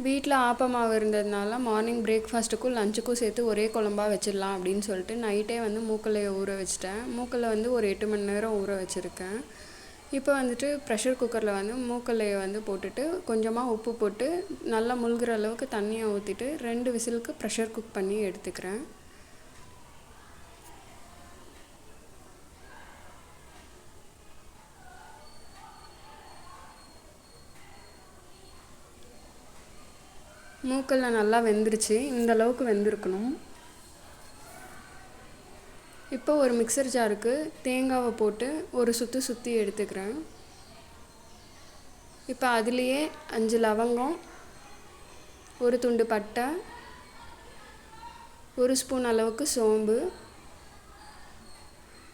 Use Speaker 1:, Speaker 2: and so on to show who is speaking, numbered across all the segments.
Speaker 1: வீட்டில் ஆப்பமாவு இருந்ததுனால மார்னிங் பிரேக்ஃபாஸ்ட்டுக்கும் லஞ்சுக்கும் சேர்த்து ஒரே குழம்பா வச்சிடலாம் அப்படின்னு சொல்லிட்டு நைட்டே வந்து மூக்கல்லையை ஊற வச்சிட்டேன். மூக்கல்ல வந்து ஒரு 8 மணி நேரம் ஊற வச்சுருக்கேன். இப்போ வந்துட்டு ப்ரெஷர் குக்கரில் வந்து மூக்கல்லையை வந்து போட்டுட்டு கொஞ்சமாக உப்பு போட்டு நல்லா முழுகிற அளவுக்கு தண்ணியை ஊற்றிட்டு 2 விசிலுக்கு ப்ரெஷர் குக் பண்ணி எடுத்துக்கிறேன். மூக்கல்ல நல்லா வெந்துருச்சு. இந்த அளவுக்கு வெந்திருக்கணும். இப்போ ஒரு மிக்சர் ஜாருக்கு தேங்காவை போட்டு ஒரு சுற்றி எடுத்துக்கிறேன். இப்போ அதுலேயே 5 லவங்கம், ஒரு துண்டு பட்டை, 1 ஸ்பூன் அளவுக்கு சோம்பு,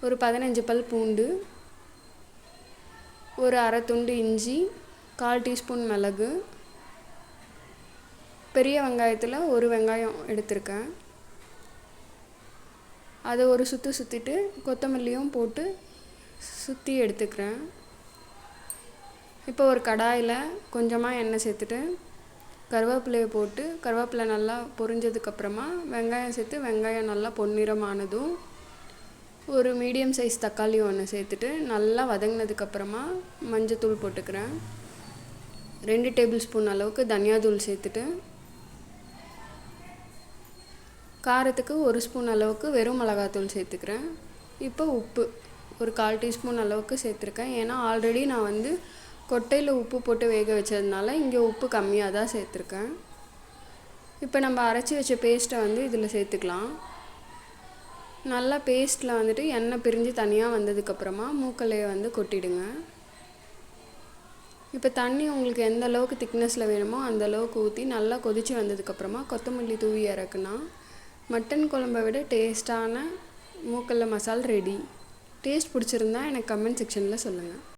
Speaker 1: ஒரு 15 பல் பூண்டு, ஒரு அரை துண்டு இஞ்சி, 1/4 டீஸ்பூன் மிளகு, பெரிய வெங்காயத்தில் ஒரு வெங்காயம் எடுத்திருக்கேன். அதை ஒரு சுற்றிட்டு கொத்தமல்லியும் போட்டு சுற்றி எடுத்துக்கிறேன். இப்போ ஒரு கடாயில் கொஞ்சமாக எண்ணெய் சேர்த்துட்டு கருவேப்பிலையை போட்டு கருவேப்பிலை நல்லா பொரிஞ்சதுக்கப்புறமா வெங்காயம் சேர்த்து வெங்காயம் நல்லா பொன்னிறமானதும் ஒரு மீடியம் சைஸ் தக்காளி ஒன்று சேர்த்துட்டு நல்லா வதங்கினதுக்கப்புறமா மஞ்சத்தூள் போட்டுக்கிறேன். 2 டேபிள் ஸ்பூன் அளவுக்கு தனியாத்தூள் சேர்த்துட்டு காரத்துக்கு 1 ஸ்பூன் அளவுக்கு வெறும் மிளகாத்தூள் சேர்த்துக்கிறேன். இப்போ உப்பு ஒரு 1/4 டீஸ்பூன் அளவுக்கு சேர்த்துருக்கேன். ஏன்னா ஆல்ரெடி நான் வந்து கொட்டையில் உப்பு போட்டு வேக வச்சதுனால இங்கே உப்பு கம்மியாக தான் சேர்த்துருக்கேன். இப்போ நம்ம அரைச்சி வச்ச பேஸ்ட்டை வந்து இதில் சேர்த்துக்கலாம். நல்லா பேஸ்ட்டில் வந்துட்டு எண்ணெய் பிரிஞ்சு தனியாக வந்ததுக்கப்புறமா மூக்கல்லையை வந்து கொட்டிடுங்க. இப்போ தண்ணி உங்களுக்கு எந்த அளவுக்கு திக்னஸில் வேணுமோ அந்த அளவுக்கு ஊற்றி நல்லா கொதித்து வந்ததுக்கப்புறமா கொத்தமல்லி தூவி இறக்குனா மட்டன் குழம்பை விட டேஸ்ட்டான மூக்கல்ல மசால் ரெடி. டேஸ்ட் பிடிச்சிருந்தா எனக்கு கமெண்ட் செக்ஷனில் சொல்லுங்கள்.